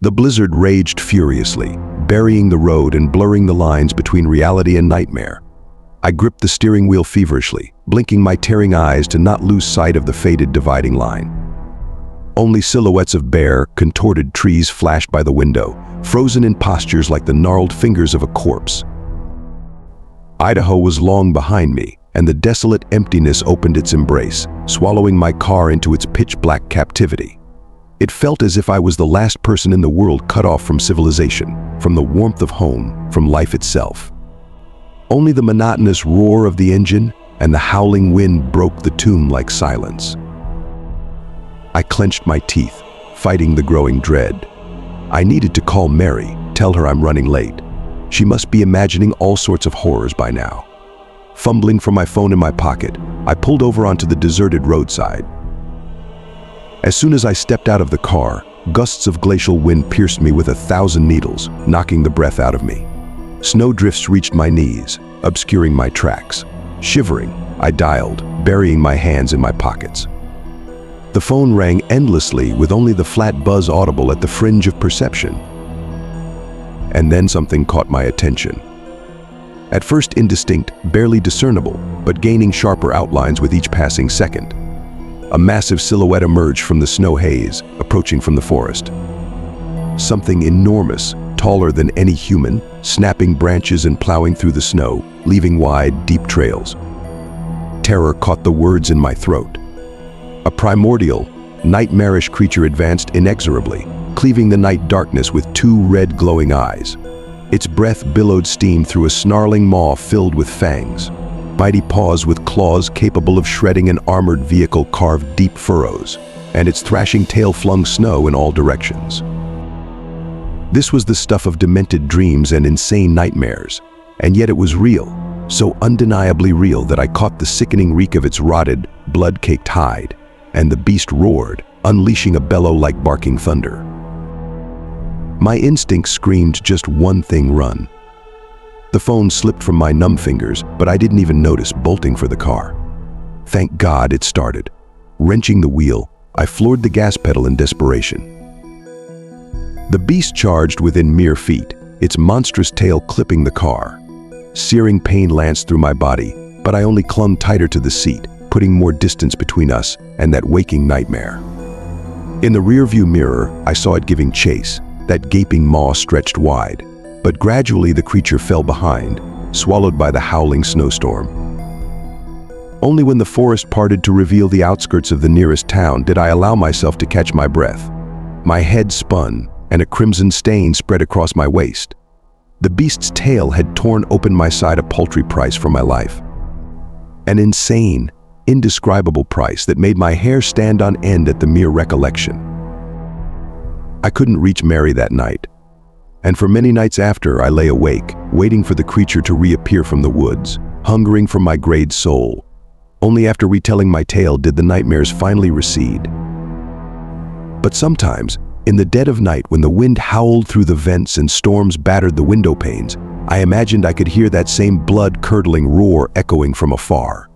The blizzard raged furiously, burying the road and blurring the lines between reality and nightmare. I gripped the steering wheel feverishly, blinking my tearing eyes to not lose sight of the faded dividing line. Only silhouettes of bare, contorted trees flashed by the window, frozen in postures like the gnarled fingers of a corpse. Idaho was long behind me, and the desolate emptiness opened its embrace, swallowing my car into its pitch-black captivity. It felt as if I was the last person in the world cut off from civilization, from the warmth of home, from life itself. Only the monotonous roar of the engine and the howling wind broke the tomb-like silence. I clenched my teeth, fighting the growing dread. I needed to call Mary, tell her I'm running late. She must be imagining all sorts of horrors by now. Fumbling for my phone in my pocket, I pulled over onto the deserted roadside. As soon as I stepped out of the car, gusts of glacial wind pierced me with 1,000 needles, knocking the breath out of me. Snowdrifts reached my knees, obscuring my tracks. Shivering, I dialed, burying my hands in my pockets. The phone rang endlessly with only the flat buzz audible at the fringe of perception. And then something caught my attention. At first indistinct, barely discernible, but gaining sharper outlines with each passing second. A massive silhouette emerged from the snow haze, approaching from the forest. Something enormous, taller than any human, snapping branches and plowing through the snow, leaving wide, deep trails. Terror caught the words in my throat. A primordial, nightmarish creature advanced inexorably, cleaving the night darkness with 2 red glowing eyes. Its breath billowed steam through a snarling maw filled with fangs. Mighty paws with claws capable of shredding an armored vehicle carved deep furrows, and its thrashing tail flung snow in all directions. This was the stuff of demented dreams and insane nightmares, and yet it was real, so undeniably real that I caught the sickening reek of its rotted, blood-caked hide, and the beast roared, unleashing a bellow like barking thunder. My instinct screamed just one thing: run. The phone slipped from my numb fingers, but I didn't even notice, bolting for the car. Thank God it started. Wrenching the wheel, I floored the gas pedal in desperation. The beast charged within mere feet, its monstrous tail clipping the car. Searing pain lanced through my body, but I only clung tighter to the seat, putting more distance between us and that waking nightmare. In the rearview mirror, I saw it giving chase, that gaping maw stretched wide. But gradually the creature fell behind, swallowed by the howling snowstorm. Only when the forest parted to reveal the outskirts of the nearest town did I allow myself to catch my breath. My head spun, and a crimson stain spread across my waist. The beast's tail had torn open my side, a paltry price for my life. An insane, indescribable price that made my hair stand on end at the mere recollection. I couldn't reach Mary that night. And for many nights after, I lay awake, waiting for the creature to reappear from the woods, hungering for my grayed soul. Only after retelling my tale did the nightmares finally recede. But sometimes, in the dead of night, when the wind howled through the vents and storms battered the window panes, I imagined I could hear that same blood-curdling roar echoing from afar.